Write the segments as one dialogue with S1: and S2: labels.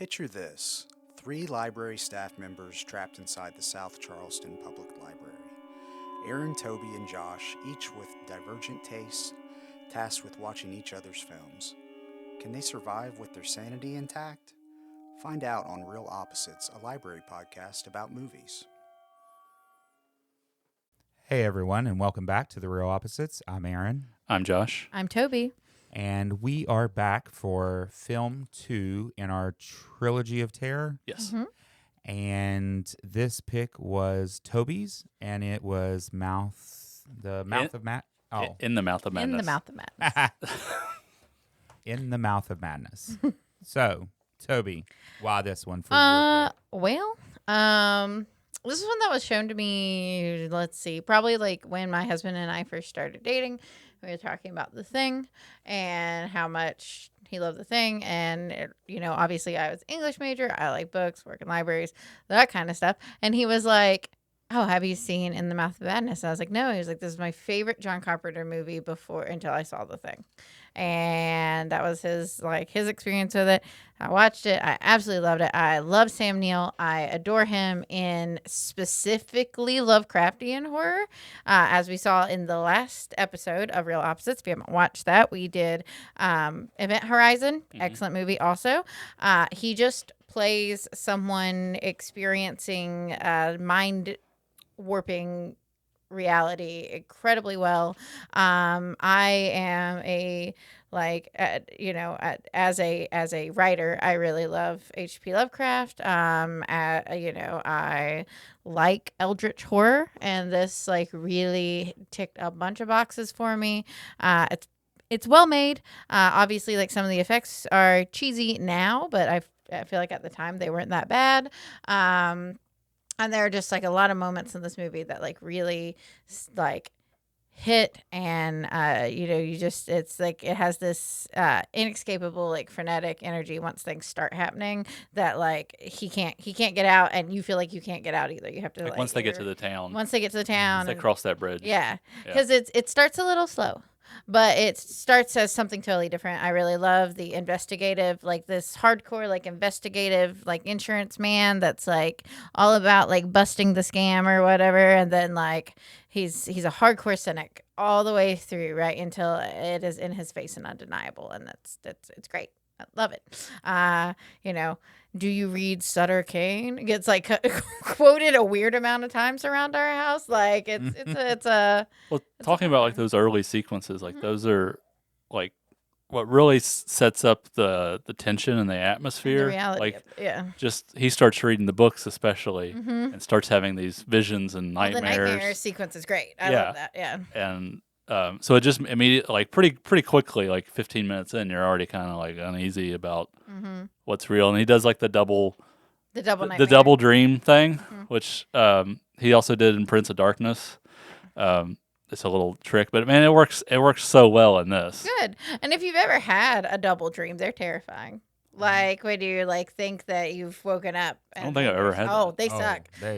S1: Picture this. 3 library staff members trapped inside the South Charleston Public Library. Aaron, Tobey, and Josh, each with divergent tastes, tasked with watching each other's films. Can they survive with their sanity intact? Find out on Real Opposites, a library podcast about movies.
S2: Hey everyone, and welcome back to The Real Opposites. I'm Aaron.
S3: I'm Josh.
S4: I'm Tobey.
S2: And we are back for film 2 in our trilogy of terror.
S3: Yes.
S4: Mm-hmm.
S2: And this pick was Tobey's, and it was
S3: In the
S2: Mouth of Madness.
S3: In the Mouth of Madness.
S4: In the Mouth of Madness.
S2: In the Mouth of Madness. So, Tobey, why this one for your pick?
S4: This is one that was shown to me, let's see, probably like when my husband and I first started dating. We were talking about The Thing and how much he loved The Thing. And, obviously I was an English major. I like books, work in libraries, that kind of stuff. And he was like, oh, have you seen In the Mouth of Madness? And I was like, no. He was like, this is my favorite John Carpenter movie until I saw The Thing. And that was his experience with it. I watched it. I absolutely loved it. I love Sam Neill. I adore him in specifically Lovecraftian horror. As we saw in the last episode of Real Opposites. If you haven't watched that, we did Event Horizon. Mm-hmm. Excellent movie also. He just plays someone experiencing mind warping reality incredibly well. I am as a writer, I really love H.P. Lovecraft. I like eldritch horror, and this really ticked a bunch of boxes for me. It's well made. Obviously, some of the effects are cheesy now, but I feel like at the time they weren't that bad. And there are just a lot of moments in this movie that really hit, and it's it has this inescapable frenetic energy once things start happening that he can't get out, and you feel like you can't get out either. You have to
S3: once they get to the town.
S4: Once they get to the town,
S3: they cross that bridge.
S4: Yeah, because it starts a little slow. But it starts as something totally different. I really love the investigative, this hardcore, investigative, insurance man that's all about busting the scam or whatever. And then he's a hardcore cynic all the way through, right, until it is in his face and undeniable. And it's great. I love it. Do you read Sutter Cane? It gets quoted a weird amount of times around our house. It's
S3: talking about those early sequences, those are what really sets up the tension and the atmosphere.
S4: The reality
S3: just he starts reading the books especially, and starts having these visions and nightmares.
S4: The nightmare sequence is great. I love that. Yeah.
S3: And so it just immediately, pretty quickly, 15 minutes in, you're already kind of uneasy about what's real. And he does the double dream thing, which he also did in Prince of Darkness. It's a little trick, but man, it works so well in this.
S4: Good. And if you've ever had a double dream, they're terrifying. When you think that you've woken up.
S3: I don't think I've ever had that.
S4: Oh, they suck.
S2: Oh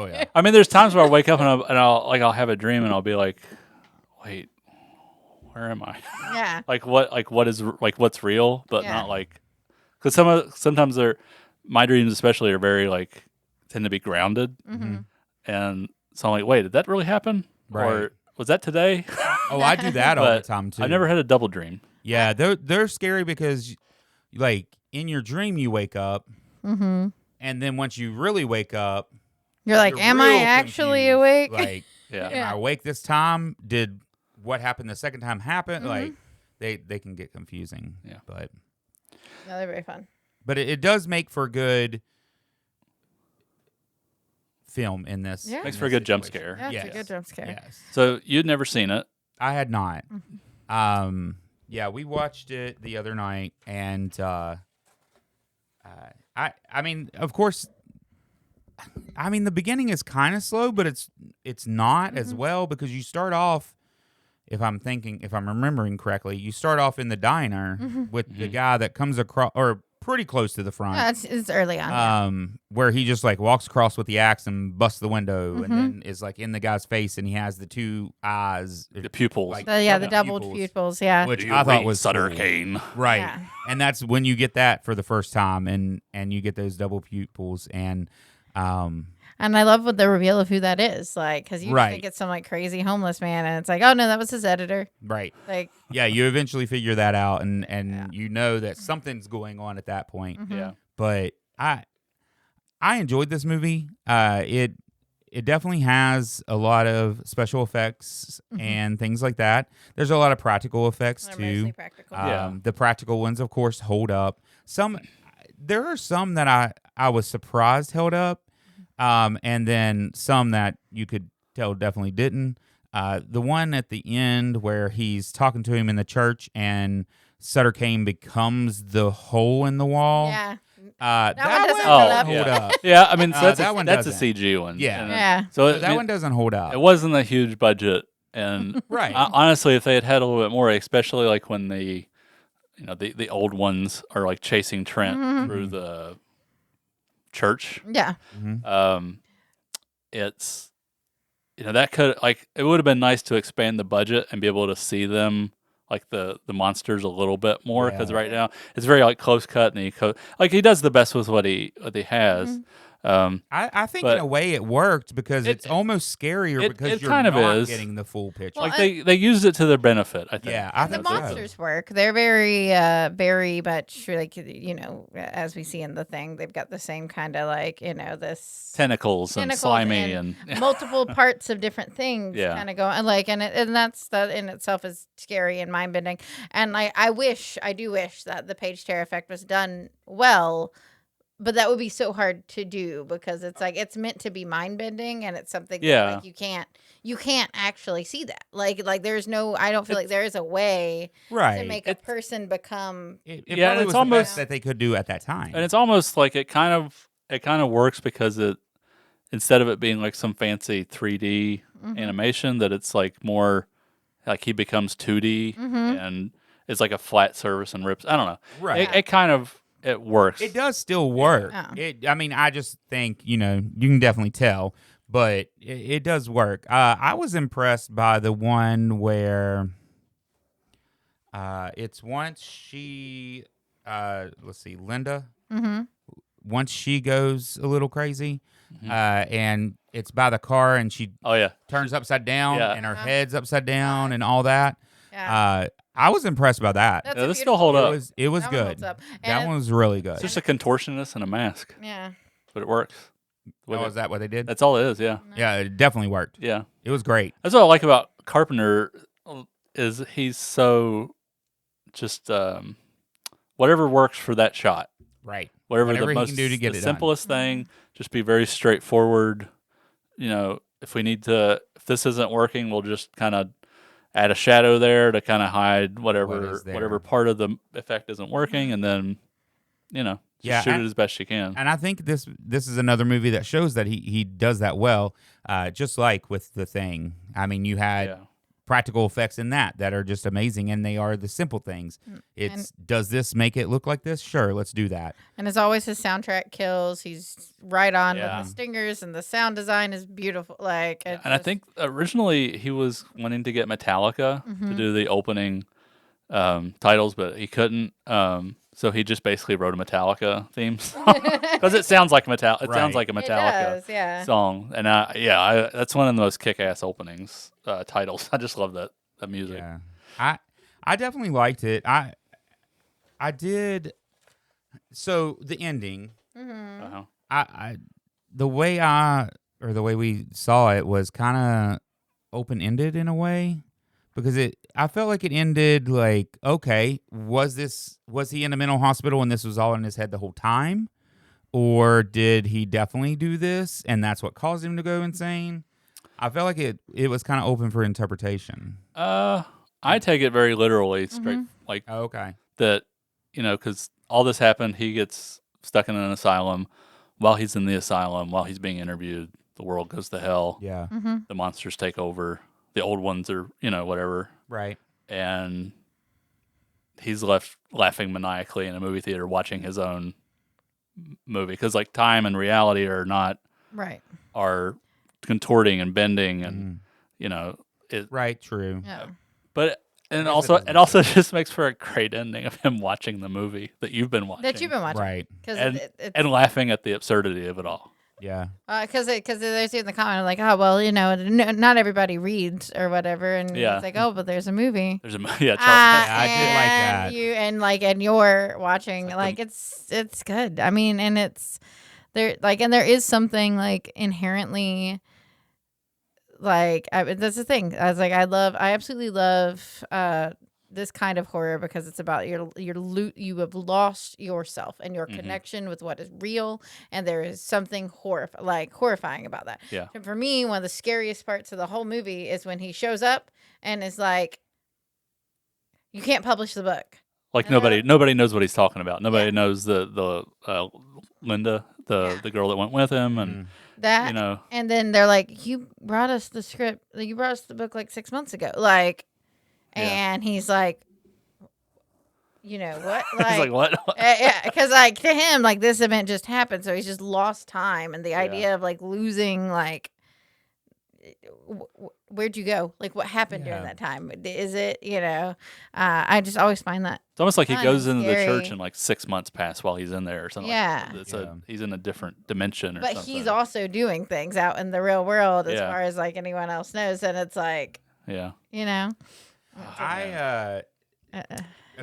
S2: yeah.
S3: I mean, there's times where I wake up and I'll have a dream and I'll be like, wait, where am I?
S4: Yeah.
S3: What's real, but not because sometimes my dreams especially are very tend to be grounded, and so I'm like, wait, did that really happen?
S2: Right.
S3: Or was that today?
S2: Oh, I do that all the time too.
S3: I've never had a double dream.
S2: Yeah, they're scary because in your dream you wake up, and then once you really wake up,
S4: you're am I actually awake?
S2: Am I awake this time? Did what happened the second time happen? They can get confusing.
S3: Yeah.
S2: But
S4: no, they're very fun.
S2: But it does make for good film in this.
S4: Yeah.
S3: Makes for a good jump scare.
S4: Yeah, it's a good jump scare.
S2: Yes.
S3: So you'd never seen it.
S2: I had not. Yeah, we watched it the other night, and I mean, of course, the beginning is kind of slow, but it's not as well, because you start off, if I'm remembering correctly, you start off in the diner with the guy that comes across or pretty close to the front.
S4: Yeah, it's early on.
S2: Where he just like walks across with the axe and busts the window, and then is like in the guy's face, and he has the two eyes,
S3: the pupils.
S2: like,
S4: The doubled pupils. Yeah.
S2: which I thought was
S3: Sutter
S2: cool.
S3: Cane.
S2: Right.
S4: Yeah.
S2: And that's when you get that for the first time, and you get those double pupils, and
S4: And I love what the reveal of who that is, like, because you
S2: Right.
S4: think it's some like crazy homeless man, and it's like, oh no, that was his editor.
S2: right.
S4: Like,
S2: Yeah, you eventually figure that out, and you know that something's going on at that point.
S3: Yeah.
S2: But I enjoyed this movie. It definitely has a lot of special effects and things like that. There's a lot of practical effects
S4: they're
S2: too.
S4: mostly practical.
S3: Yeah.
S2: The practical ones, of course, hold up. There are some that I was surprised held up, and then some that you could tell definitely didn't. The one at the end where he's talking to him in the church and Sutter Cane becomes the hole in the wall.
S4: Yeah.
S2: That
S4: one doesn't
S2: one
S4: hold up.
S2: hold up.
S3: Yeah, I mean, so that's,
S2: that one
S3: that's a
S2: doesn't.
S3: CG one.
S2: Yeah.
S3: And
S4: Yeah.
S3: So
S2: So that one doesn't hold up.
S3: it wasn't a huge budget, and
S2: Right.
S3: honestly, if they had a little bit more, especially like when the old ones are like chasing Trent through the church,
S4: Yeah.
S3: it's that could it would have been nice to expand the budget and be able to see them like the monsters a little bit more, because
S2: Yeah.
S3: right now it's very like close cut, and he does the best with what he has.
S2: I think
S3: But
S2: in a way it worked because it's almost scarier because
S3: it
S2: you're
S3: kind of
S2: not
S3: is.
S2: getting the full picture.
S3: Like they used it to their benefit, I think.
S2: yeah, I
S4: The
S2: think so.
S4: monsters work. They're very, very much like, as we see in the thing, they've got the same kind of like, this
S3: Tentacles and slimy and
S4: multiple parts of different things
S3: Yeah.
S4: kind of going like, and that in itself is scary and mind bending. And I do wish that the page tear effect was done well. But that would be so hard to do because it's like it's meant to be mind bending, and it's something that, like, you can't actually see that. Like there's no, I don't feel like there is a way
S2: Right.
S4: to make a person become.
S2: It
S3: Yeah,
S2: probably
S3: it's
S2: was the
S3: almost-
S2: best that they could do at that time.
S3: and it's almost like it kind of works because it, instead of it being like some fancy 3D animation, that it's like more like he becomes 2D and it's like a flat surface and rips. I don't know.
S2: Right.
S3: It kind of it works.
S2: It does still work.
S4: Yeah.
S2: I mean, I just think, you can definitely tell, but it does work. I was impressed by the one where it's once she, let's see, Linda, once she goes a little crazy, and it's by the car and she
S3: Oh yeah.
S2: turns upside down
S3: Yeah.
S2: and her head's upside down and all that.
S4: Yeah.
S2: I was impressed by that.
S4: That's
S3: Yeah,
S4: a
S3: this still
S4: beautiful-
S3: hold up.
S2: It was
S4: That one
S2: good.
S4: holds up.
S2: That
S4: And
S2: one was really good.
S3: It's just a contortionist and a mask,
S4: Yeah.
S3: but it works. With
S2: Oh,
S3: it.
S2: is that what they did?
S3: That's all it is. Yeah.
S2: Yeah, it definitely worked.
S3: Yeah.
S2: It was great.
S3: That's what I like about Carpenter is he's so just whatever works for that shot.
S2: Right.
S3: Whatever
S2: Whatever
S3: the
S2: he
S3: most
S2: can do to get
S3: the
S2: it done.
S3: simplest thing, just be very straightforward. If we need to, if this isn't working, we'll just kind of add a shadow there to kind of hide
S2: What
S3: whatever
S2: is there.
S3: whatever part of the effect isn't working, and then just
S2: Yeah,
S3: shoot
S2: and-
S3: it as best you can.
S2: And I think this is another movie that shows that he does that well. Just like with The Thing. I mean, you had
S3: Yeah.
S2: practical effects in that are just amazing, and they are the simple things. It's does this make it look like this? Sure, let's do that.
S4: And as always, his soundtrack kills. He's right on
S3: Yeah.
S4: with the stingers, and the sound design is beautiful. Like, it's
S3: And I
S4: just-
S3: think originally he was wanting to get Metallica to do the opening titles, but he couldn't. So he just basically wrote a Metallica theme song because it sounds like It
S2: Right.
S3: sounds like a
S4: it
S3: Metallica
S4: does, yeah.
S3: song, and that's one of the most kick-ass openings titles. I just love that music.
S2: Yeah, I definitely liked it. I did. So the ending,
S3: Uh-huh.
S2: the way we saw it was kind of open ended in a way, because I felt like it ended like, okay, was he in a mental hospital and this was all in his head the whole time, or did he definitely do this and that's what caused him to go insane? I felt like it was kind of open for interpretation.
S3: I take it very literally, straight like
S2: Oh, okay.
S3: that, because all this happened. He gets stuck in an asylum. While he's in the asylum, while he's being interviewed, the world goes to hell.
S2: Yeah.
S3: The monsters take over. The old ones are, whatever.
S2: Right.
S3: And he's left laughing maniacally in a movie theater watching his own movie because like time and reality are contorting and bending and it
S2: Right, true.
S4: Yeah.
S3: but and
S2: Guess
S3: also
S2: it
S3: it
S2: doesn't
S3: also just makes for a great ending of him watching the movie that you've been watching
S2: Right.
S4: Because
S3: and laughing at the absurdity of it all.
S2: Yeah.
S4: Because there's in the comment like, oh well, not everybody reads or whatever, and
S3: Yeah.
S4: it's like, oh, but there's a movie.
S3: There's a
S2: Yeah, I did like that.
S4: And you're watching
S3: like
S4: it's good. I mean, and it's there and there is something like inherently that's the thing. I was like, I absolutely love this kind of horror because it's about you have lost yourself and your connection with what is real, and there is something horrifying about that.
S3: Yeah.
S4: And for me, one of the scariest parts of the whole movie is when he shows up and is like, you can't publish the book.
S3: Like nobody knows what he's talking about. Nobody knows the Linda, the girl that went with him, and
S4: that. And then they're like, "You brought us the script. You brought us the book like 6 months ago." And he's like, "You know what?"
S3: He's like, "What?"
S4: Yeah, because to him, this event just happened, so he's just lost time, and the idea of losing where'd you go? What happened during that time? Is it, I just always find that.
S3: It's almost like he goes into
S4: scary.
S3: the church and 6 months pass while he's in there or something.
S4: Yeah.
S3: He's in a different dimension or something.
S4: But he's also doing things out in the real world as far as anyone else knows. And it's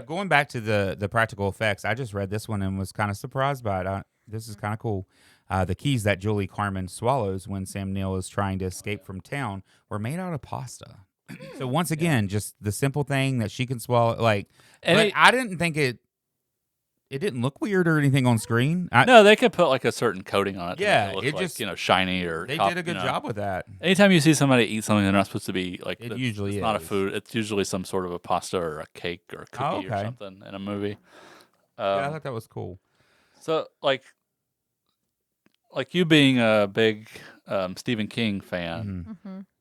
S2: going back to the practical effects, I just read this one and was kind of surprised by it. This is kind of cool. The keys that Julie Carmen swallows when Sam Neill is trying to escape from town were made out of pasta. So once again, just the simple thing that she can swallow. But I didn't think it didn't look weird or anything on screen.
S3: No, they could put a certain coating on it.
S2: Yeah,
S3: to make it look shiny or.
S2: They did a good job with that.
S3: Anytime you see somebody eat something they're not supposed to be
S2: it usually
S3: it's not a food. It's usually some sort of a pasta or a cake or a cookie or something in a movie.
S2: I thought that was cool.
S3: So like you being a big Stephen King fan,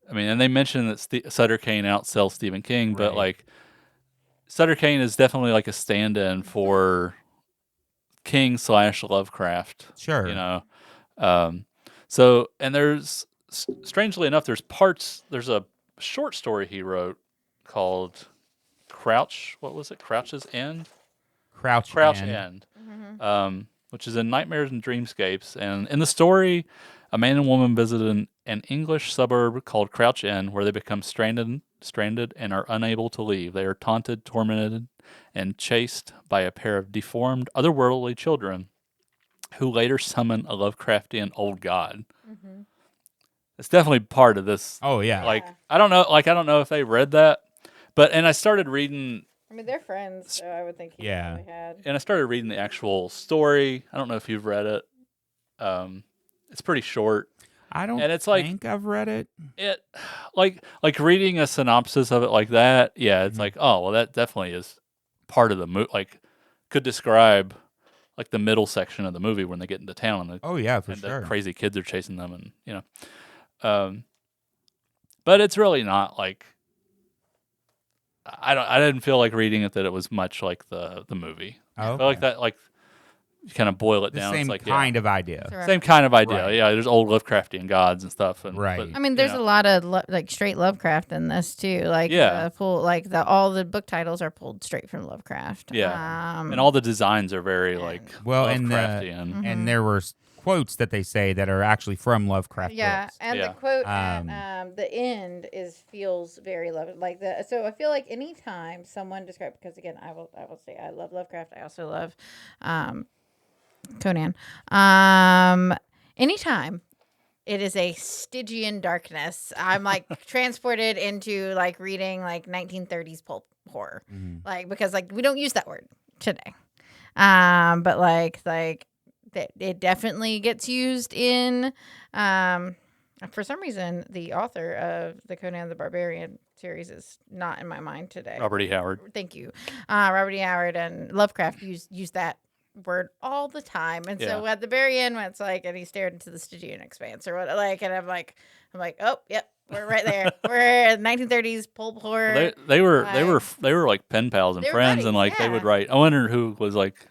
S3: I mean, and they mentioned that Sutter Cane outsells Stephen King, but Sutter Cane is definitely a stand-in for King / Lovecraft.
S2: Sure.
S3: So, and there's, strangely enough, there's a short story he wrote called Crouch's End? Crouch End. Which is in Nightmares and Dreamscapes. And in the story, a man and woman visit an English suburb called Crouch End, where they become stranded and are unable to leave. They are taunted, tormented, and chased by a pair of deformed, otherworldly children who later summon a Lovecraftian old god. It's definitely part of this.
S2: Oh, yeah.
S3: I don't know if they read that, and I started reading.
S4: I mean, they're friends, so I would think he probably had.
S3: And I started reading the actual story. I don't know if you've read it. It's pretty short.
S2: I don't think I've read it.
S3: It reading a synopsis of it like that. Yeah, it's oh, well, that definitely is part of the movie. Could describe the middle section of the movie when they get into town. And the crazy kids are chasing them, and but it's really not I didn't feel like reading it that it was much like the movie.
S2: Oh,
S3: I feel like that you kind of boil it down.
S2: Same kind of idea.
S3: Same kind of idea.
S2: Right.
S3: Yeah, there's old Lovecraftian gods and stuff. And,
S2: right.
S4: I mean, there's a lot of straight Lovecraft in this too. All the book titles are pulled straight from Lovecraft.
S3: Yeah, and all the designs are very Lovecraftian.
S2: And there were quotes that they say that are actually from Lovecraft books.
S4: And the quote at the end feels very so I feel like anytime someone describes, because again I will say I love Lovecraft, I also love Conan. Anytime it is a Stygian darkness, I'm transported into reading 1930s pulp horror, because we don't use that word today, but it definitely gets used in. For some reason, the author of the Conan the Barbarian series is not in my mind today.
S3: Robert E. Howard.
S4: Thank you. Robert E. Howard and Lovecraft use that word all the time. And so
S3: Yeah.
S4: at the very end, when it's like, and he stared into the Stygian expanse or what, like, and I'm like, oh, yep, we're right there. We're in 1930s pulp horror.
S3: Well, they were like pen pals and
S4: They were
S3: friends,
S4: buddies,
S3: and like they would
S4: yeah.
S3: write. I wonder who was like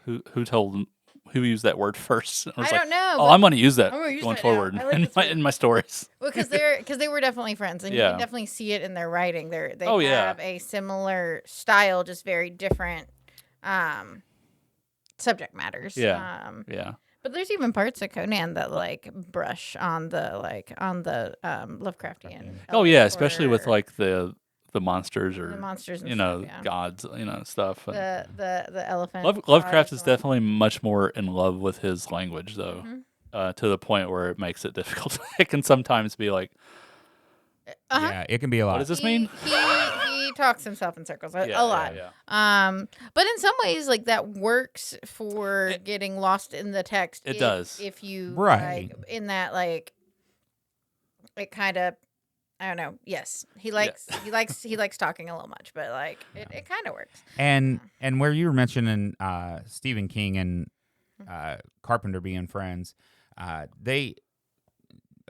S3: who told them, who used that word first. And was
S4: I
S3: like,
S4: don't know.
S3: Oh,
S4: but
S3: I'm going to use that
S4: I'm gonna use
S3: going
S4: that now.
S3: forward
S4: I like this word.
S3: in my stories.
S4: Well, because they were definitely friends, and you
S3: Yeah.
S4: can definitely see it in their writing. They
S3: Oh, yeah.
S4: have a similar style, just very different subject matters.
S3: Yeah. Yeah.
S4: But there's even parts of Conan that like brush on the Lovecraftian.
S3: Oh yeah,
S4: elements
S3: especially with
S4: or
S3: like the monsters or
S4: the monsters and
S3: you
S4: stuff,
S3: know
S4: yeah.
S3: gods, stuff. And
S4: The elephant.
S3: Lovecraft is
S4: gods,
S3: definitely much more in love with his language, though,
S4: Mhm.
S3: to the point where it makes it difficult. It can sometimes be like,
S4: Uh-huh.
S2: Yeah, it can be a lot.
S3: what does this mean?
S4: He talks himself in circles a lot.
S3: Yeah.
S4: But in some ways, like that works for getting lost in the text.
S3: It does.
S4: If you
S2: Right.
S4: like, in that like it kind of. I don't know. Yes, he likes talking a little much, but like it kind of works.
S2: And where you were mentioning Stephen King and Carpenter being friends, they,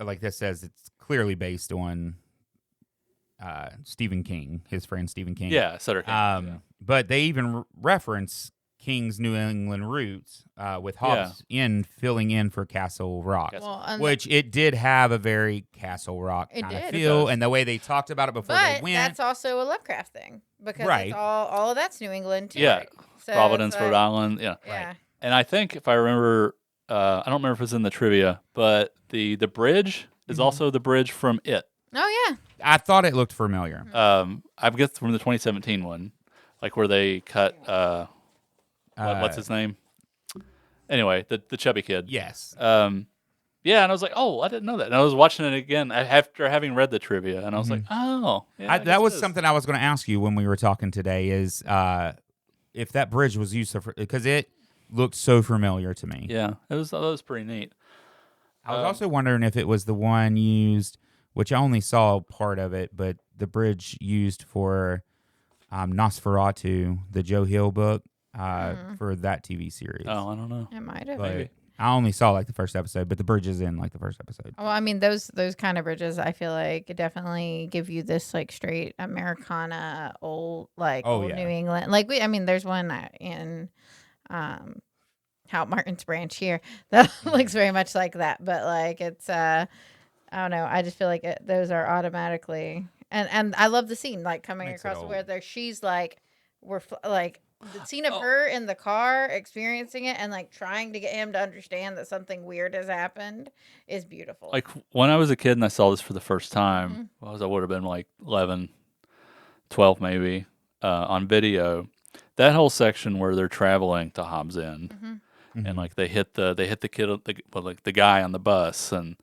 S2: like this says, it's clearly based on Stephen King, his friend Stephen King.
S3: Yeah, Sutter Cane.
S2: But they even reference King's New England roots with Hobbs in filling in for Castle Rock,
S4: Well,
S2: which it did have a very Castle Rock
S4: It
S2: kind of
S4: did.
S2: feel,
S3: does.
S2: and the way they talked about it before they
S4: but
S2: went.
S4: that's also a Lovecraft thing because
S2: Right.
S4: it's all of that's New England too.
S3: Yeah.
S4: Right? So
S3: Providence,
S4: it's
S3: Rhode
S4: like,
S3: Island. Yeah.
S4: Yeah.
S3: And I think if I remember, I don't remember if it's in the trivia, but the bridge is also the bridge from It.
S4: Oh yeah.
S2: I thought it looked familiar.
S3: I guess from the 2017 one, like where they cut what's his name? Anyway, the chubby kid.
S2: Yes.
S3: Yeah, and I was like, oh, I didn't know that. And I was watching it again after having read the trivia, and I was like, oh, yeah, I guess
S2: that was
S3: it is.
S2: something I was going to ask you when we were talking today. Is if that bridge was used because it looked so familiar to me.
S3: Yeah, that was pretty neat.
S2: I was also wondering if it was the one used, which I only saw part of it, but the bridge used for Nosferatu, the Joe Hill book, for that TV series.
S3: Oh, I don't know.
S4: It might have.
S2: But I only saw like the first episode, but the bridge is in like the first episode.
S4: Well, I mean, those kind of bridges, I feel like definitely give you this like straight Americana old old
S2: yeah.
S4: New England. Like there's one in Howard Martin's Branch here that looks very much like that, but like it's I don't know. I just feel like those are automatically and I love the scene like coming
S2: Makes it
S4: across
S2: old.
S4: where she's like like the scene of her in the car experiencing it and like trying to get him to understand that something weird has happened is beautiful.
S3: Like when I was a kid and I saw this for the first time, I would have been like 11, 12 maybe, on video. That whole section where they're traveling to Hobbs End, and like they hit the kid, like the guy on the bus, and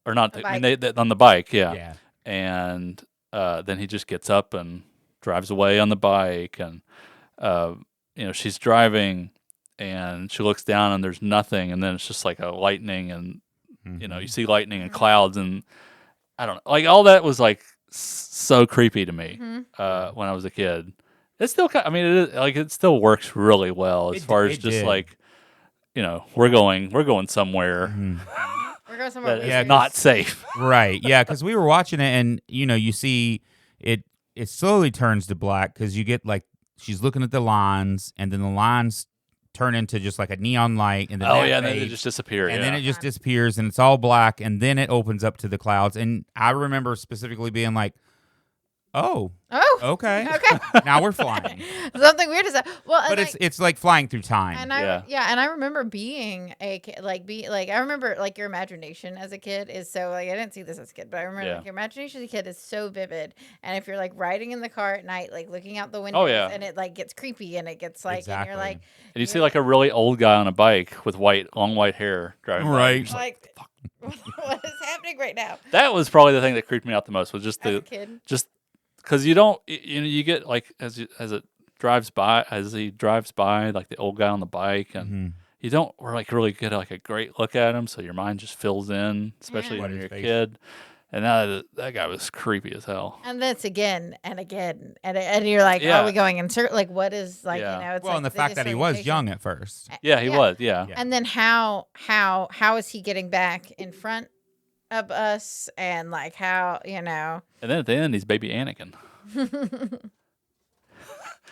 S3: or not,
S4: The
S3: I mean they on the bike, yeah. And then he just gets up and drives away on the bike, and she's driving, and she looks down and there's nothing, and then it's just like a lightning, and you see lightning and clouds, and I don't know, like all that was like so creepy to me when I was a kid. It's still it still works really well as far as just like we're going somewhere
S4: We're going somewhere
S3: that is
S4: weird.
S3: not safe.
S2: Right. Yeah, because we were watching it, and you see it slowly turns to black because you get like she's looking at the lines, and then the lines turn into just like a neon light, and then
S3: And then they just disappear.
S2: and then it just disappears, and it's all black, and then it opens up to the clouds. And I remember specifically being like, "Oh, okay,
S4: Okay.
S2: now we're flying."
S4: Something weird is that. Well,
S2: But it's like flying through time.
S4: and I remember being a kid, I remember like your imagination as a kid is so like I didn't see this as a kid, but I remember like, your imagination as a kid is so vivid. And if you're like riding in the car at night, like looking out the windows, and it like gets creepy, and it gets like, and you're like,
S3: and you see like a really old guy on a bike with long white hair driving by.
S2: Right.
S3: You're just
S4: like what is happening right now?
S3: that was probably the thing that creeped me out the most was just
S4: As a kid.
S3: because you don't you get like as he drives by like the old guy on the bike, and you don't really get like a great look at him, so your mind just fills in, especially
S2: What
S3: when
S2: his
S3: you're a
S2: face.
S3: kid, And that guy was creepy as hell.
S4: And that's again and again. And you're like,
S3: Yeah.
S4: are we going in circle? Like, what is, like,
S3: Yeah.
S4: you know, it's
S2: Well,
S4: like
S2: and the fact that he was young at first.
S3: Yeah, he was. Yeah.
S4: And then how is he getting back in front of us? And like how, you know.
S3: And then at the end, he's baby Anakin.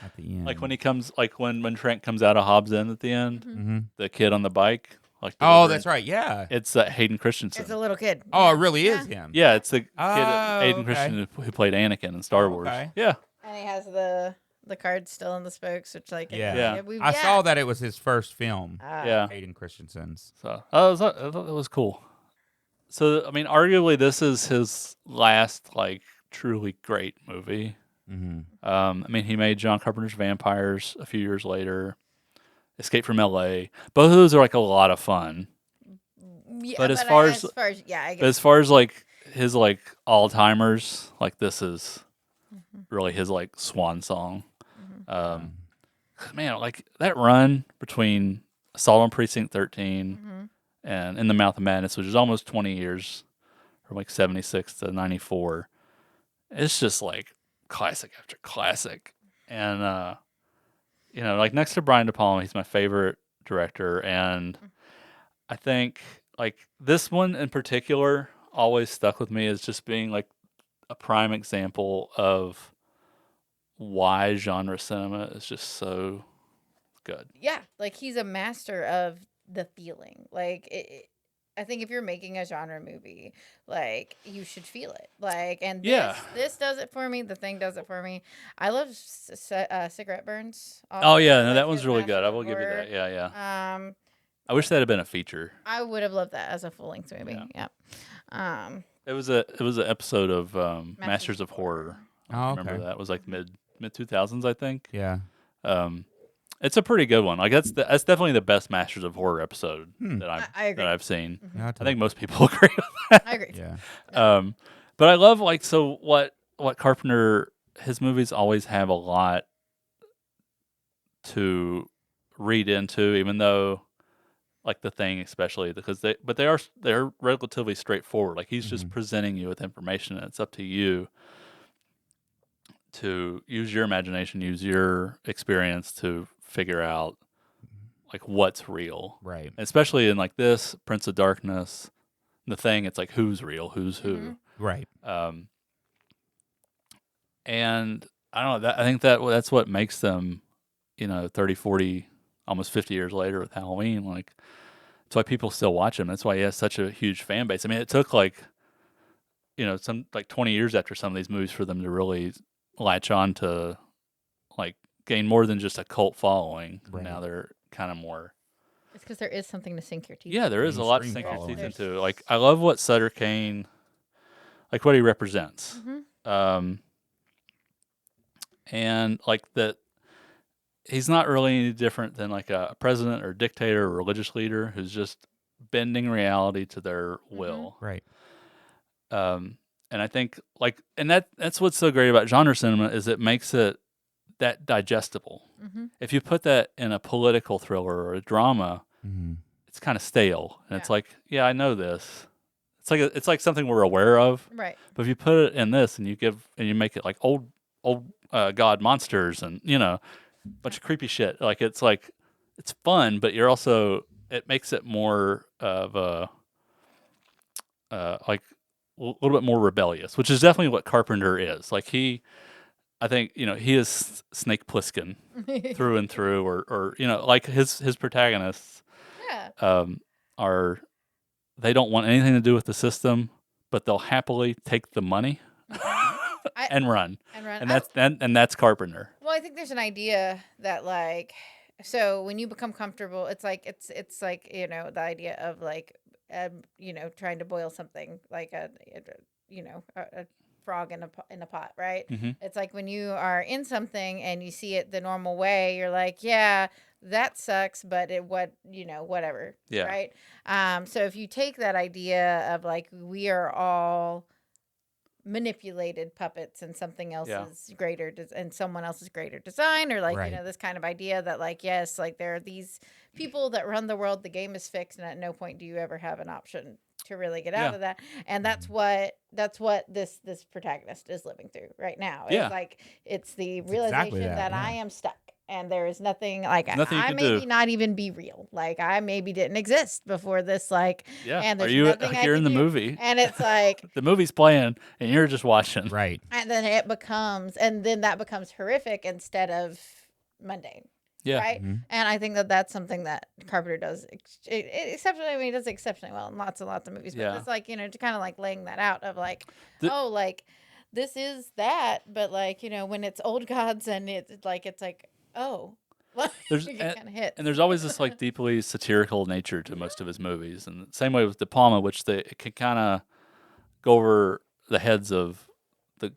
S2: At the end.
S3: Like when he comes, like when Trent comes out of Hobbs End at the end,
S2: Mm-hmm.
S3: the kid on the bike. Like
S2: Oh, that's right. Yeah.
S3: It's Hayden Christensen.
S4: It's a little kid.
S2: Oh, it really is him.
S3: Yeah, it's the kid
S2: Oh,
S3: Hayden Christensen who played Anakin in Star Wars.
S2: Okay.
S3: Yeah.
S4: And he has the cards still in the spokes, which like
S2: Yeah.
S3: Yeah.
S2: I saw that it was his first film.
S3: Yeah.
S2: Hayden Christensen's.
S3: So I thought that was cool. So I mean, arguably, this is his last like truly great movie.
S2: Mm-hmm.
S3: I mean, he made John Carpenter's Vampires a few years later. Escape from L.A. Both of those are like a lot of fun.
S4: Yeah,
S3: But as far as
S4: yeah, I
S3: But
S4: guess.
S3: as far as like his like all timers, like this is really his like swan song. Man, like that run between Assault on Precinct 13 and In the Mouth of Madness, which is almost 20 years, from like 76 to 94. It's just like classic after classic, and you know, like next to Brian De Palma, he's my favorite director, and I think like this one in particular always stuck with me as just being like a prime example of why genre cinema is just so good.
S4: Yeah, like he's a master of the feeling. Like I think if you're making a genre movie, like you should feel it. Like, and this does it for me. The Thing does it for me. I love Cigarette Burns.
S3: Oh yeah, no,
S4: Like
S3: that one's
S4: his
S3: really good. I
S4: Masters
S3: will
S4: of
S3: give you
S4: Horror.
S3: that. Yeah.
S4: Um,
S3: I wish that had been a feature.
S4: I would have loved that as a full length movie. Yeah.
S3: It was an episode of Masters of Horror.
S2: Oh,
S3: Remember
S2: okay.
S3: that? It was like mid 2000s, I think.
S2: Yeah.
S3: It's a pretty good one. Like that's definitely the best Masters of Horror episode
S4: I agree.
S3: that I've seen.
S2: Yeah,
S3: I think most people agree with that.
S4: I agree.
S2: Yeah.
S3: But I love like so what Carpenter, his movies always have a lot to read into, even though like The Thing especially, because they're relatively straightforward. Like he's just presenting you with information, and it's up to you to use your imagination, use your experience to figure out like what's real.
S2: Right.
S3: Especially in like this Prince of Darkness, The Thing, it's like who's real, who's who.
S2: Right.
S3: And I don't know, I think that's what makes them, you know, 30, 40, almost 50 years later with Halloween, like that's why people still watch him. That's why he has such a huge fan base. I mean, it took like, you know, some like 20 years after some of these movies for them to really latch on to like gain more than just a cult following.
S2: Right.
S3: Now they're kind of more.
S4: It's because there is something to sink your teeth.
S3: Yeah, there is a lot to
S2: Mainstream
S3: sink your teeth
S2: following.
S3: into. Like I love what Sutter Cane, like what he represents. And like that, he's not really any different than like a president or dictator or religious leader who's just bending reality to their will.
S2: Right.
S3: And I think like, and that's what's so great about genre cinema is it makes it that digestible. If you put that in a political thriller or a drama, it's kind of stale, and it's like, yeah, I know this. It's like something we're aware of,
S4: Right.
S3: but if you put it in this and you make it like old god monsters and you know, bunch of creepy shit, like it's fun, but you're also, it makes it more of a like a little bit more rebellious, which is definitely what Carpenter is. Like I think, you know, he is Snake Plissken through and through, or you know, like his protagonists are, they don't want anything to do with the system, but they'll happily take the money and run. And that's Carpenter.
S4: Well, I think there's an idea that like, so when you become comfortable, it's like you know, the idea of like you know, trying to boil something like a frog in a pot, right? It's like when you are in something and you see it the normal way, you're like, yeah, that sucks, but whatever.
S3: Yeah.
S4: Right. So if you take that idea of like we are all manipulated puppets and something else
S3: Yeah.
S4: is greater and someone else's greater design, or like
S2: Right.
S4: this kind of idea that like, yes, like there are these people that run the world, the game is fixed, and at no point do you ever have an option to really get out
S3: Yeah.
S4: of that. And that's what this protagonist is living through right now.
S3: Yeah.
S4: It's like it's the realization
S2: that,
S4: that I
S2: yeah.
S4: am stuck. And there is nothing like
S3: Nothing you
S4: I
S3: can
S4: maybe
S3: do.
S4: not even be real. Like I maybe didn't exist before this. Like
S3: Yeah.
S4: and
S3: Are
S4: there's
S3: you?
S4: nothing I
S3: You're in
S4: can
S3: the
S4: do.
S3: movie.
S4: And it's like
S3: The movie's playing, and you're just watching.
S2: Right.
S4: and then it becomes and then that becomes horrific instead of mundane.
S3: Yeah.
S4: Right.
S2: Mhm.
S4: And I think that that's something that Carpenter does exceptionally. I mean, he does exceptionally well in lots and lots of movies. But
S3: Yeah.
S4: it's like, to kind of like laying that out of like,
S3: The-
S4: like this is that. But like, when it's old gods and it's like, oh,
S3: There's
S4: you get kind of hit.
S3: And there's always this like deeply satirical nature to most of his movies, and the same way with De Palma, which it can kind of go over the heads of the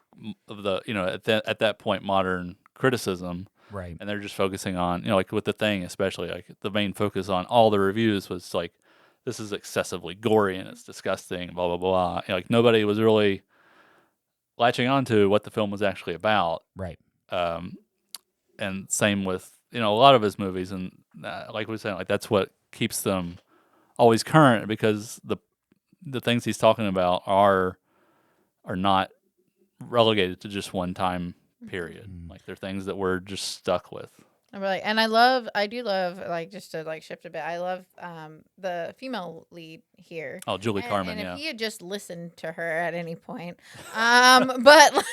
S3: at that point modern criticism,
S2: Right.
S3: and they're just focusing on like with The Thing especially, like the main focus on all the reviews was like this is excessively gory and it's disgusting, blah blah blah. Like nobody was really latching on to what the film was actually about.
S2: Right.
S3: And same with a lot of his movies, and like we were saying, like that's what keeps them always current, because the things he's talking about are not relegated to just one time period. Like they're things that we're just stuck with.
S4: Really, and I do love, like, just to like shift a bit. I love the female lead here.
S3: Oh, Julie Carmen,
S4: and
S3: yeah.
S4: if he had just listened to her at any point, but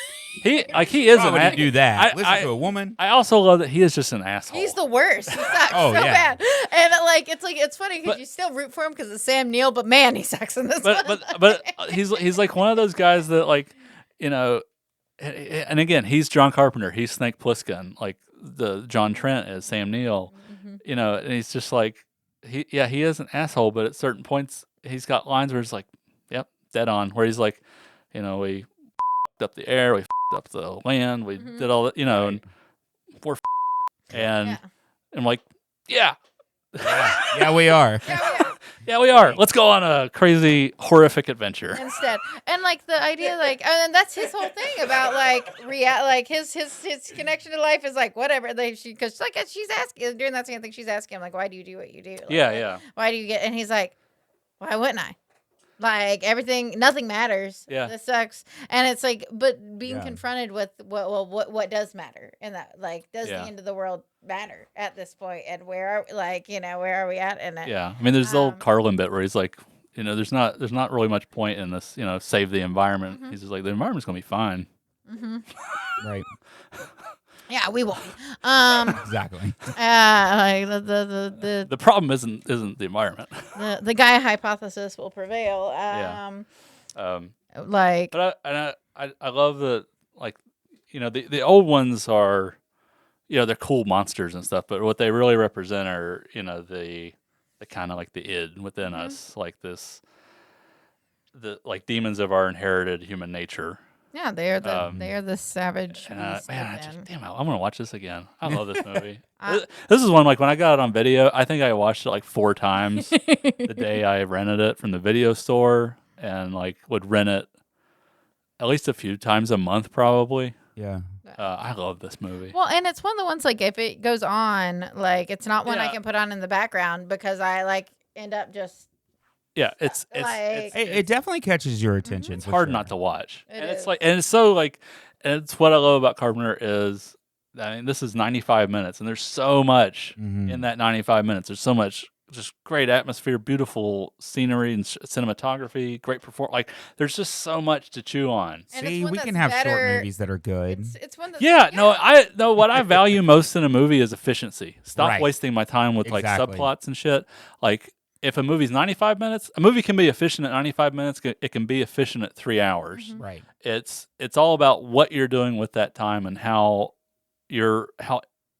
S3: He is
S2: Why
S3: an
S2: would he do that?
S3: I-
S2: Listen
S3: I-
S2: to a woman?
S3: I also love that he is just an asshole.
S4: he's the worst. He sucks
S2: Oh,
S4: so
S2: yeah.
S4: bad, and it's funny because
S3: But-
S4: you still root for him because it's Sam Neill, but man, he sucks in this one.
S3: but he's like one of those guys that like and again, he's John Carpenter, he's Snake Plissken, like the John Trent is Sam Neill, and he's just like he is an asshole, but at certain points he's got lines where it's like, yep, dead on, where he's like, we f***ed up the air, we f***ed up the land, we did all that, and we're and
S4: Yeah.
S3: I'm like, yeah.
S2: Yeah, we are.
S3: Yeah, we are. Let's go on a crazy, horrific adventure.
S4: Instead, and like the idea, like, and that's his whole thing about like like his connection to life is like whatever. Because like she's asking during that same thing, she's asking him like, why do you do what you do? Like,
S3: Yeah.
S4: Why do you get? And he's like, why wouldn't I? Like nothing matters.
S3: Yeah.
S4: This sucks. And it's like, but being
S2: Yeah.
S4: confronted with what does matter, and that like does
S3: Yeah.
S4: the end of the world matter at this point, and where are we at in it?
S3: Yeah. I mean, there's the old Carlin bit where he's like, there's not really much point in this, save the environment. He's just like, the environment's going to be fine.
S2: Right.
S4: Yeah, we won't.
S2: Exactly.
S4: Like the
S3: The problem isn't the environment.
S4: the Gaia hypothesis will prevail. Like
S3: But I love that, like, the old ones are, they're cool monsters and stuff, but what they really represent are, the kind of like the id within us, like the like demons of our inherited human nature.
S4: yeah, they are the savage.
S3: And
S4: beast
S3: man,
S4: within.
S3: I'm gonna watch this again. I love this movie.
S4: Uh,
S3: This is one, like, when I got it on video, I think I watched it like 4 times the day I rented it from the video store, and like would rent it at least a few times a month probably.
S2: Yeah.
S3: I love this movie.
S4: Well, and it's one of the ones like if it goes on, like it's not one I
S3: Yeah.
S4: can put on in the background because I like end up just
S3: Yeah, it's
S4: like-
S2: It definitely catches your attention.
S3: it's
S2: for
S3: hard
S2: sure.
S3: not to watch.
S4: It
S3: and it's
S4: is.
S3: like, and it's so like, and it's what I love about Carpenter is, I mean, this is 95 minutes, and there's so much in that 95 minutes. There's so much just great atmosphere, beautiful scenery and cinematography, great performance. Like, there's just so much to chew on.
S4: And it's
S2: See,
S4: one
S2: we can
S4: that's
S2: have short
S4: better-
S2: movies that are good.
S4: it's one that's
S3: Yeah, no, what I value most in a movie is efficiency. Stop
S2: Right.
S3: wasting my time with
S2: Exactly.
S3: like subplots and shit. Like, if a movie's 95 minutes, a movie can be efficient at 95 minutes. It can be efficient at 3 hours.
S2: Right.
S3: It's all about what you're doing with that time and how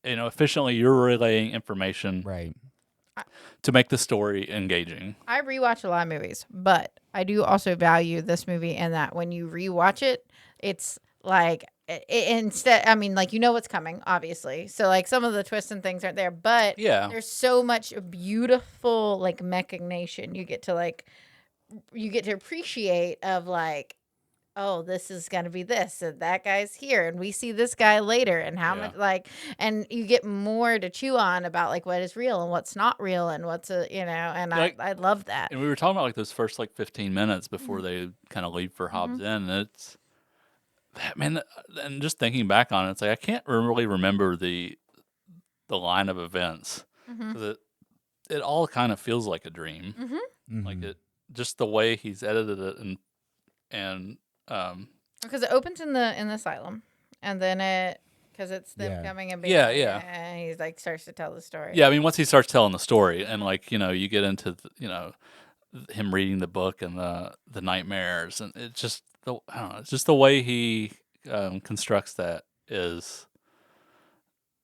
S3: efficiently you're relaying information
S2: Right.
S3: to make the story engaging.
S4: I rewatch a lot of movies, but I do also value this movie in that when you rewatch it, it's like instead. I mean, like what's coming, obviously. So like some of the twists and things aren't there, but
S3: Yeah.
S4: there's so much beautiful like machination you get to appreciate of like oh, this is going to be this, and that guy's here, and we see this guy later, and how
S3: Yeah.
S4: much, like, and you get more to chew on about, like, what is real and what's not real, and what's and
S3: Like-
S4: I love that.
S3: And we were talking about like those first like 15 minutes before they kind of leave for Hobbs End, and it's, man, and just thinking back on it, it's like I can't really remember the line of events. 'Cause it all kind of feels like a dream. Like it, just the way he's edited it, and
S4: Because it opens in the asylum, and then because it's them coming and being and he's like starts to tell the story.
S3: yeah, I mean, once he starts telling the story, and like you get into him reading the book and the nightmares, and it's just I don't know, it's just the way he constructs that is,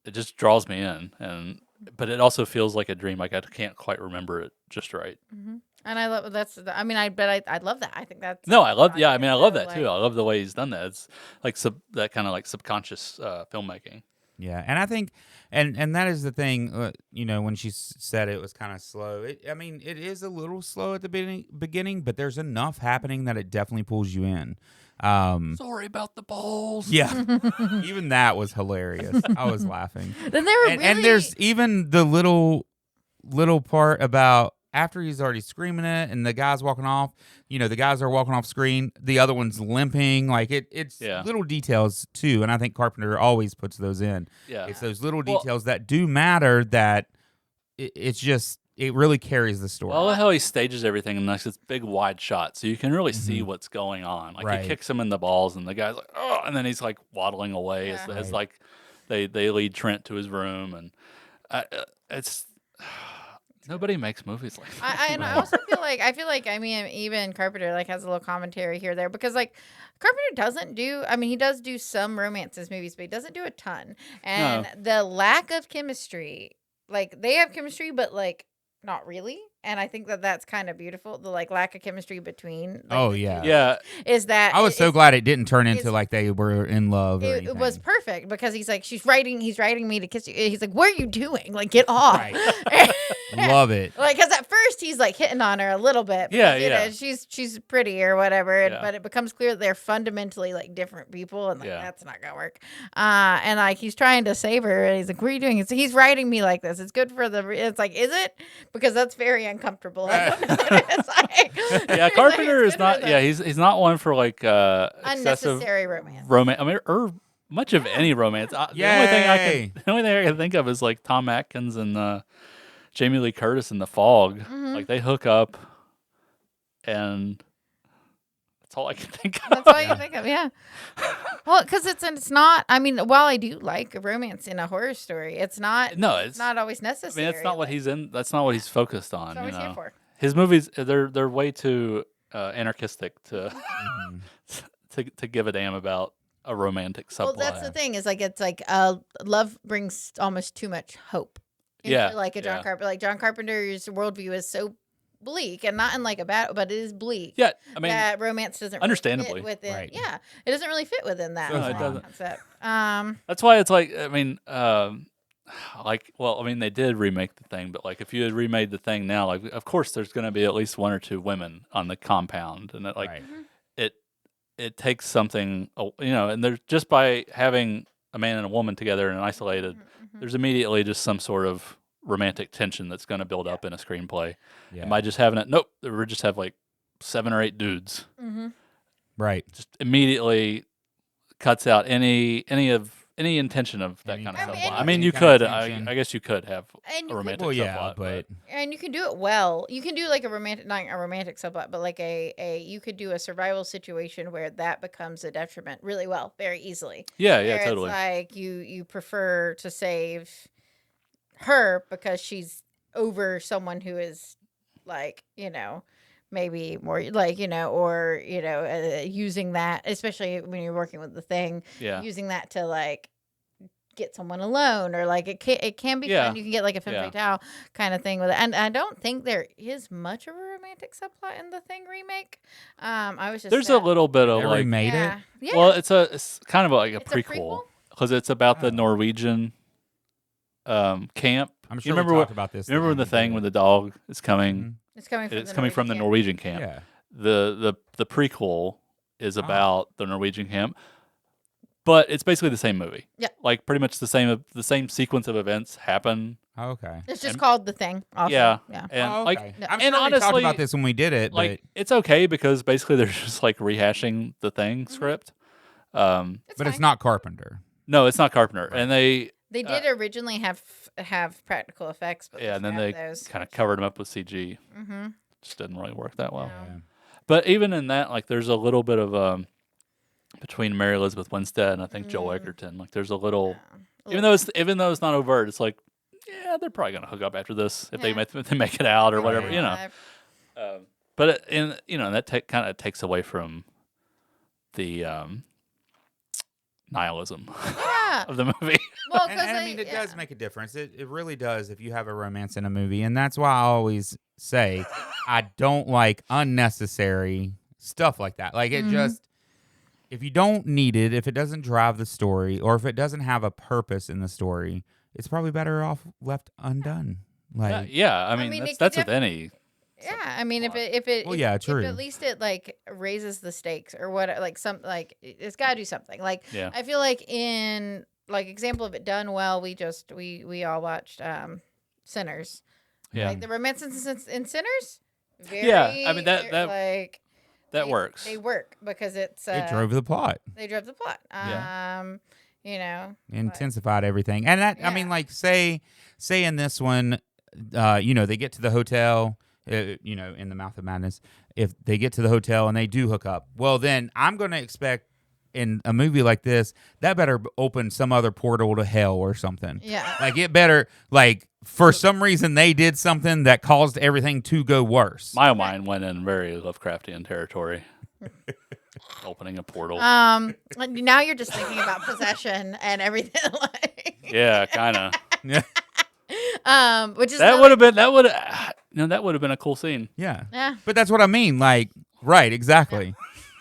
S3: it just draws me in, but it also feels like a dream. Like I can't quite remember it just right.
S4: And I love I love that. I think that's
S3: No, I love. Yeah, I mean, I love
S4: so,
S3: that too. I love the way he's done that. It's like that kind of like subconscious filmmaking.
S2: Yeah, and I think, and that is the thing. When she said it was kind of slow. I mean, it is a little slow at the beginning, but there's enough happening that it definitely pulls you in.
S3: Sorry about the balls.
S2: Yeah, even that was hilarious. I was laughing.
S4: Then they were
S2: And there's even the little part about after he's already screaming it, and the guy's walking off. The guys are walking off screen. The other one's limping. Like it's little details too, and I think Carpenter always puts those in.
S3: Yeah,
S2: It's those little details that do matter. That it really carries the story.
S3: Well, I love how he stages everything in like this big wide shot, so you can really see what's going on. Like he kicks him in the balls, and the guy's like, oh, and then he's like waddling away as like they lead Trent to his room, and it's. Nobody makes movies like that.
S4: I also feel like I mean, even Carpenter like has a little commentary here or there, because like Carpenter doesn't do, I mean, he does do some romances movies, but he doesn't do a ton. And the lack of chemistry, like they have chemistry, but like not really. And I think that that's kind of beautiful. The like lack of chemistry between. Like,
S3: yeah.
S4: Is that
S2: I was so glad it didn't turn into like they were in love.
S4: It was perfect, because he's like, he's writing me to kiss you. He's like, what are you doing? Like, get off.
S2: Right. Love it.
S4: Like, because at first he's like hitting on her a little bit. Because, she's pretty or whatever. But it becomes clear that they're fundamentally like different people, and like that's not gonna work. And like he's trying to save her, and he's like, what are you doing? So he's writing me like this. It's good for it's like, is it? Because that's very uncomfortable. I don't know what it's like.
S3: Carpenter is not. Yeah, he's not one for like
S4: unnecessary romance.
S3: I mean, or much of any romance. The only thing I can think of is like Tom Atkins and Jamie Lee Curtis in The Fog. Like they hook up, and that's all I can think of.
S4: That's all you think of, yeah. Well, because it's not. I mean, while I do like romance in a horror story, it's not.
S3: No, it's
S4: not always necessary.
S3: I mean, it's not what he's in. That's not what he's focused on.
S4: That's what he's here for.
S3: His movies, they're way too anarchistic to to give a damn about a romantic subplot.
S4: Well, that's the thing. Is like it's like love brings almost too much hope. Into like a John Carpenter. Like John Carpenter's worldview is so bleak, and not in like a bad, but it is bleak.
S3: Yeah, I mean,
S4: that romance doesn't
S3: understandably
S4: really fit within.
S2: Right.
S4: Yeah, it doesn't really fit within that.
S3: No, it doesn't.
S4: Concept.
S3: That's why it's like, I mean, like, well, I mean, they did remake The Thing, but like, if you had remade The Thing now, like, of course, there's going to be at least one or two women on the compound, and it like, it takes something, and there's just by having a man and a woman together and isolated, there's immediately just some sort of romantic tension that's going to build up in a screenplay.
S2: Yeah.
S3: And by just having it, nope, we just have like 7 or 8 dudes.
S2: Right.
S3: Just immediately cuts out any intention of that kind of subplot. I mean, you could. I guess you could have a romantic subplot.
S2: But
S4: and you can do it well. You can do like a romantic, not a romantic subplot, but like you could do a survival situation where that becomes a detriment really well, very easily.
S3: Yeah, totally.
S4: It's like you prefer to save her because she's over someone who is like, maybe more like, or, using that, especially when you're working with The Thing, using that to like get someone alone, or like it can be fun. You can get like a femme fatale kind of thing with it. And I don't think there is much of a romantic subplot in The Thing remake. I was just
S3: there's a little bit of like
S2: remade it.
S4: Yeah.
S3: Well, it's kind of like a
S4: It's
S3: prequel because it's about the Norwegian camp.
S2: I'm sure
S3: you remember
S2: we talked about this.
S3: Remember the thing when the dog is coming?
S4: It's coming from
S3: It's coming from the Norwegian camp.
S2: Yeah.
S3: The prequel is about the Norwegian camp. But it's basically the same movie.
S4: Yeah.
S3: Like pretty much the same sequence of events happen.
S2: Oh, okay.
S4: It's just called The Thing. Also.
S3: Yeah.
S4: Yeah.
S3: And
S2: Oh,
S3: like
S2: okay.
S4: Yeah.
S2: I'm
S3: and
S2: sure we talked
S3: honestly,
S2: about this when we did it,
S3: like
S2: but
S3: it's okay because basically they're just like rehashing the Thing script.
S2: it's not Carpenter.
S3: No, it's not Carpenter. And
S4: They did originally have practical effects, but
S3: and then they kind of covered them up with CG.
S4: Mm-hmm.
S3: Just didn't really work that well.
S2: Yeah.
S3: But even in that, like, there's a little bit of between Mary Elizabeth Winstead and I think Joel Edgerton. Like, there's a little, even though it's not overt, it's like, yeah, they're probably gonna hook up after this if they make it out or whatever, you know. But that kind of takes away from the nihilism of the movie.
S4: Well,
S2: And I mean, it does make a difference. It really does if you have a romance in a movie. And that's why I always say I don't like unnecessary stuff like that. Like, it just, if you don't need it, if it doesn't drive the story, or if it doesn't have a purpose in the story, it's probably better off left undone. Like,
S3: I mean that's with any.
S4: Yeah, I mean, if it
S2: true.
S4: if at least it like raises the stakes or what, like it's got to do something. Like, I feel like in like example of it done well, we all watched Sinners.
S3: Yeah,
S4: like the romance in Sinners.
S3: I mean that
S4: like
S3: that works.
S4: They work because it
S2: drove the plot.
S4: They drove the plot. You know,
S2: intensified everything. And that, I mean, like say in this one, they get to the hotel. In the Mouth of Madness, if they get to the hotel and they do hook up, well, then I'm going to expect in a movie like this, that better open some other portal to hell or something.
S4: Yeah.
S2: Like, it better, like, for some reason they did something that caused everything to go worse.
S3: My mind went in very Lovecraftian territory. Opening a portal.
S4: Now you're just thinking about possession and everything.
S3: Yeah, kind of.
S2: Yeah.
S4: Which is
S3: that would have been a cool scene.
S2: Yeah.
S4: Yeah.
S2: But that's what I mean. Like, right, exactly. Yeah.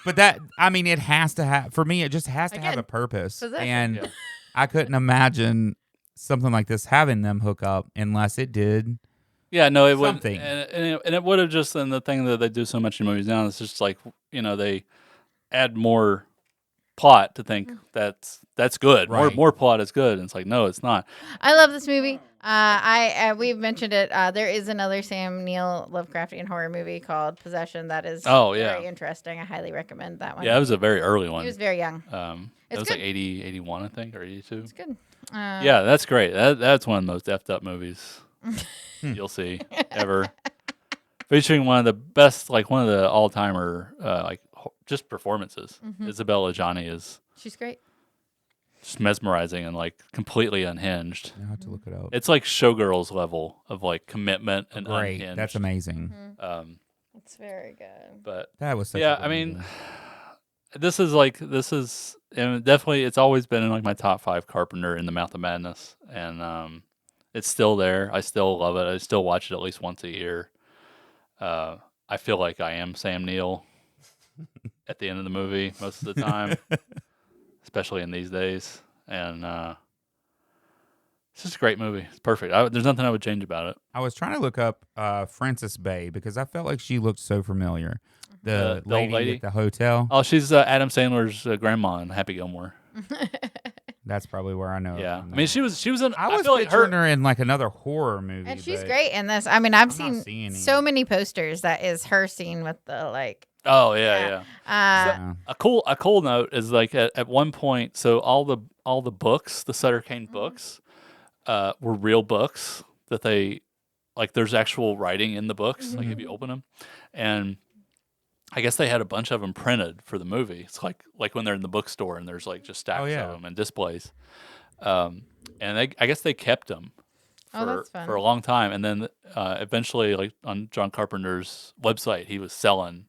S2: But that, I mean, it has to have, for me, it just has to have a purpose.
S4: Possession.
S2: And I couldn't imagine something like this having them hook up unless it did.
S3: Yeah, no, it
S2: wouldn't.
S3: And it would have just, and the thing that they do so much in movies now is just like, they add more plot to think that's good.
S2: Right.
S3: More plot is good. And it's like, no, it's not.
S4: I love this movie. We've mentioned it. There is another Sam Neill Lovecraftian horror movie called Possession that is very interesting. I highly recommend that one.
S3: Yeah, it was a very early one.
S4: He was very young.
S3: It was like 80, 81, I think, or 82.
S4: It's good.
S3: Yeah, that's great. That's one of the most effed up movies you'll see ever. Featuring one of the best, like one of the all-timer, just performances. Isabella Adjani is.
S4: She's great.
S3: Just mesmerizing and like completely unhinged.
S2: I have to look it up.
S3: It's like Showgirls level of like commitment and
S2: great.
S3: Unhinged.
S2: That's amazing.
S4: It's very good.
S3: But
S2: that was such a good
S3: I mean,
S2: movie.
S3: this is and definitely it's always been in like my top 5 Carpenter in the Mouth of Madness, and it's still there. I still love it. I still watch it at least once a year. I feel like I am Sam Neill at the end of the movie most of the time. Especially in these days, and it's just a great movie. It's perfect. There's nothing I would change about it.
S2: I was trying to look up Frances Bay because I felt like she looked so familiar. The
S3: old lady
S2: at the hotel.
S3: Oh, she's Adam Sandler's grandma in Happy Gilmore.
S2: That's probably where I know.
S3: Yeah, I mean she was in.
S2: I was
S3: feel like
S2: picturing her in like another horror movie,
S4: and she's great in this. I mean, I've
S2: I'm
S4: seen so many posters that is her scene with the like.
S3: Oh yeah. A cool note is like at one point, so all the books, the Sutter Cane books, were real books that they like. There's actual writing in the books, like if you open them, and I guess they had a bunch of them printed for the movie. It's like when they're in the bookstore and there's like just stacks of them and displays, and I guess they kept them for a long time, and then eventually, like on John Carpenter's website, he was selling.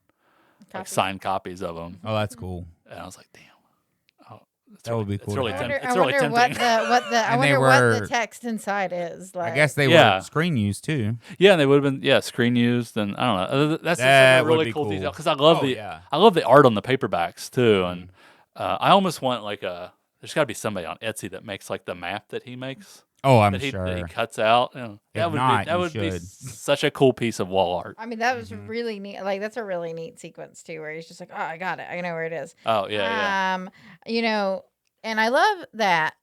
S3: Like signed copies of them.
S2: Oh, that's cool.
S3: And I was like, damn. Oh,
S2: that would be cool.
S3: It's really tempting.
S4: I wonder what the text inside is. Like.
S2: I guess they were screen used too.
S3: Yeah, they would have been screen used, and I don't know. That's just a really cool detail because I love the art on the paperbacks too, and I almost want like there's got to be somebody on Etsy that makes like the map that he makes.
S2: Oh, I'm
S3: that he
S2: sure.
S3: cuts out. You know,
S2: If not, you
S3: would be
S2: should.
S3: such a cool piece of wall art.
S4: I mean, that was really neat. Like, that's a really neat sequence too, where he's just like, "Oh, I got it. I know where it is."
S3: Oh yeah.
S4: You know, and I love that.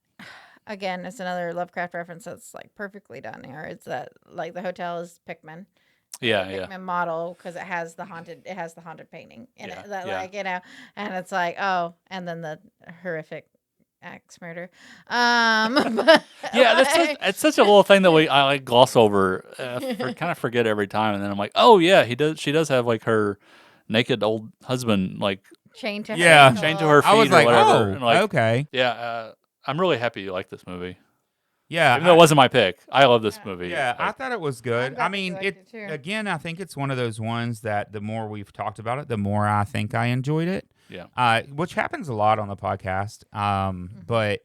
S4: Again, it's another Lovecraft reference that's like perfectly done here. It's that like the hotel is Pickman.
S3: Yeah,
S4: Pickman model because it has the haunted painting in
S3: Yeah,
S4: it. That
S3: yeah.
S4: like and it's like and then the horrific axe murder.
S3: Yeah, it's such a little thing that I like gloss over, kind of forget every time, and then I'm like, oh yeah, she does have like her naked old husband like
S4: chained to her
S2: Yeah.
S4: ankle.
S3: chained to her feet
S2: I was like,
S3: or whatever.
S2: oh,
S3: and like,
S2: okay.
S3: yeah, I'm really happy you like this movie.
S2: Yeah.
S3: Even though it wasn't my pick, I love this movie.
S2: Yeah, I
S3: Like,
S2: thought it was good.
S4: glad
S2: I
S4: that
S2: mean,
S4: you liked it too.
S2: again, I think it's one of those ones that the more we've talked about it, the more I think I enjoyed it.
S3: yeah,
S2: Which happens a lot on the podcast. But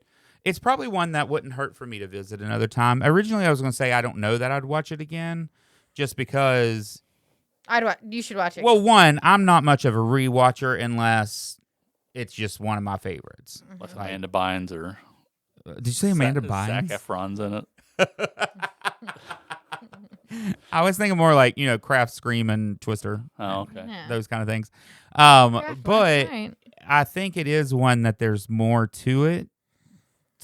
S2: it's probably one that wouldn't hurt for me to visit another time. Originally, I was going to say I don't know that I'd watch it again, just because.
S4: You should watch it.
S2: Well, one, I'm not much of a rewatcher unless it's just one of my favorites.
S3: unless Amanda Bynes or
S2: Did you say Amanda
S3: Zac
S2: Bynes?
S3: Efron's in it.
S2: I was thinking more like Kraft, Scream, and Twister.
S3: Oh, okay.
S4: Yeah.
S2: Those kind of things.
S4: Yeah,
S2: But
S4: right.
S2: I think it is one that there's more to it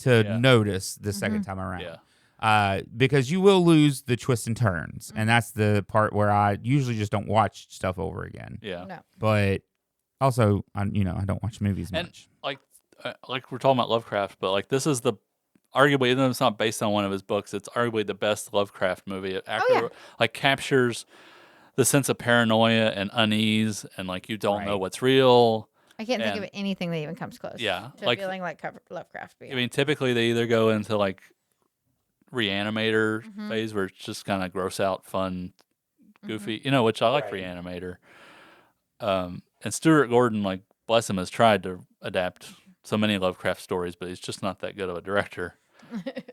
S2: to
S3: Yeah.
S2: notice the second time around.
S3: Yeah.
S2: Because you will lose the twists and turns, and that's the part where I usually just don't watch stuff over again.
S3: Yeah.
S4: No.
S2: But also, I don't watch movies
S3: And
S2: much.
S3: like we're talking about Lovecraft, but like this is arguably, even though it's not based on one of his books, it's arguably the best Lovecraft movie. It like captures the sense of paranoia and unease, and like you don't know what's real.
S4: I can't think
S3: And-
S4: of anything that even comes close.
S3: Yeah,
S4: To
S3: like-
S4: feeling like Lovecraft.
S3: I mean, typically they either go into like Reanimator phase where it's just kind of gross out, fun, goofy, which I like Reanimator. And Stuart Gordon, like bless him, has tried to adapt so many Lovecraft stories, but he's just not that good of a director.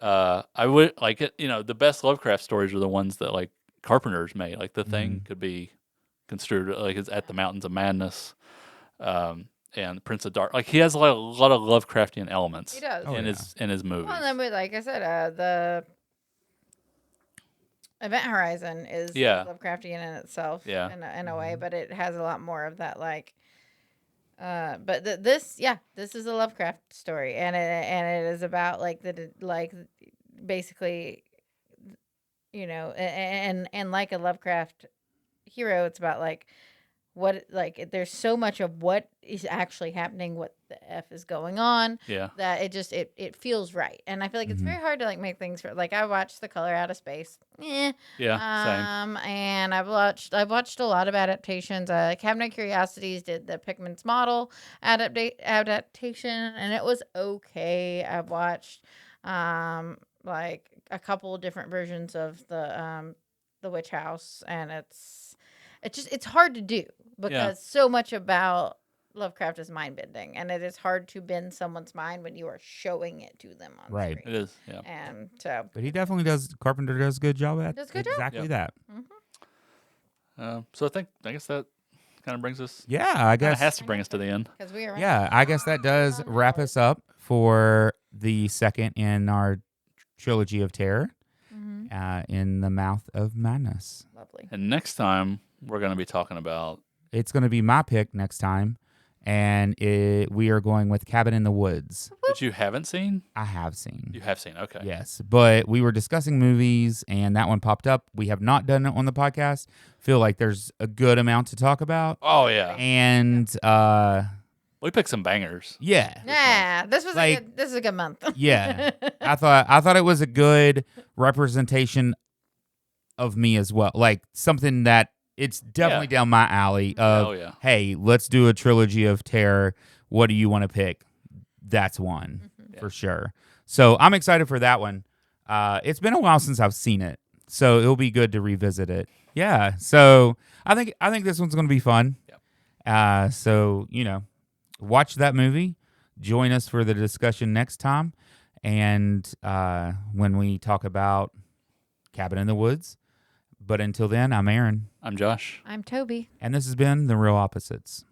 S3: I would like it. The best Lovecraft stories are the ones that like Carpenter's made. Like The Thing could be construed like it's at the Mountains of Madness, and Prince of Dark. Like he has a lot of Lovecraftian elements.
S4: He does.
S3: in his movies.
S4: Well, then, like I said, the Event Horizon is Lovecraftian in itself.
S3: Yeah.
S4: In a way, but it has a lot more of that like. But this is a Lovecraft story, and it is about basically, and like a Lovecraft hero, it's about like what there's so much of what is actually happening, what the F is going on, that it feels right. And I feel like it's very hard to like make things for, like I watched The Color Out of Space.
S3: Same.
S4: And I've watched a lot of adaptations. Cabinet of Curiosities did the Pickman's Model adaptation, and it was okay. I've watched like a couple different versions of the Witch House, and it's hard to do because so much about Lovecraft is mind bending, and it is hard to bend someone's mind when you are showing it to them on
S2: Right.
S4: screen.
S3: It is. Yeah.
S4: And so,
S2: But he definitely does. Carpenter does a good job at
S4: Does a good job.
S2: exactly that.
S3: So I guess that kind of brings us.
S2: Yeah, I
S3: Kind of
S2: guess.
S3: has to bring us to the end.
S4: because we are
S2: Yeah, I guess that does wrap us up for the second in our trilogy of terror, In the Mouth of Madness.
S4: lovely.
S3: And next time we're going to be talking about.
S2: It's going to be my pick next time, and we are going with Cabin in the Woods.
S3: Which you haven't seen?
S2: I have seen.
S3: You have seen. Okay.
S2: Yes, but we were discussing movies, and that one popped up. We have not done it on the podcast. Feel like there's a good amount to talk about,
S3: Oh yeah.
S2: and
S3: We picked some bangers.
S2: yeah,
S4: Yeah, this was
S2: Like-
S4: this is a good month.
S2: yeah. I thought it was a good representation of me as well. Like something that it's definitely down my alley. Of
S3: Oh yeah.
S2: hey, let's do a trilogy of terror. What do you want to pick? That's one for sure. So I'm excited for that one. It's been a while since I've seen it, so it'll be good to revisit it. Yeah. So I think this one's going to be fun.
S3: Yep.
S2: So watch that movie. Join us for the discussion next time, and when we talk about Cabin in the Woods. But until then, I'm Aaron,
S3: I'm Josh.
S4: I'm Tobey.
S2: and this has been The Real Opposites.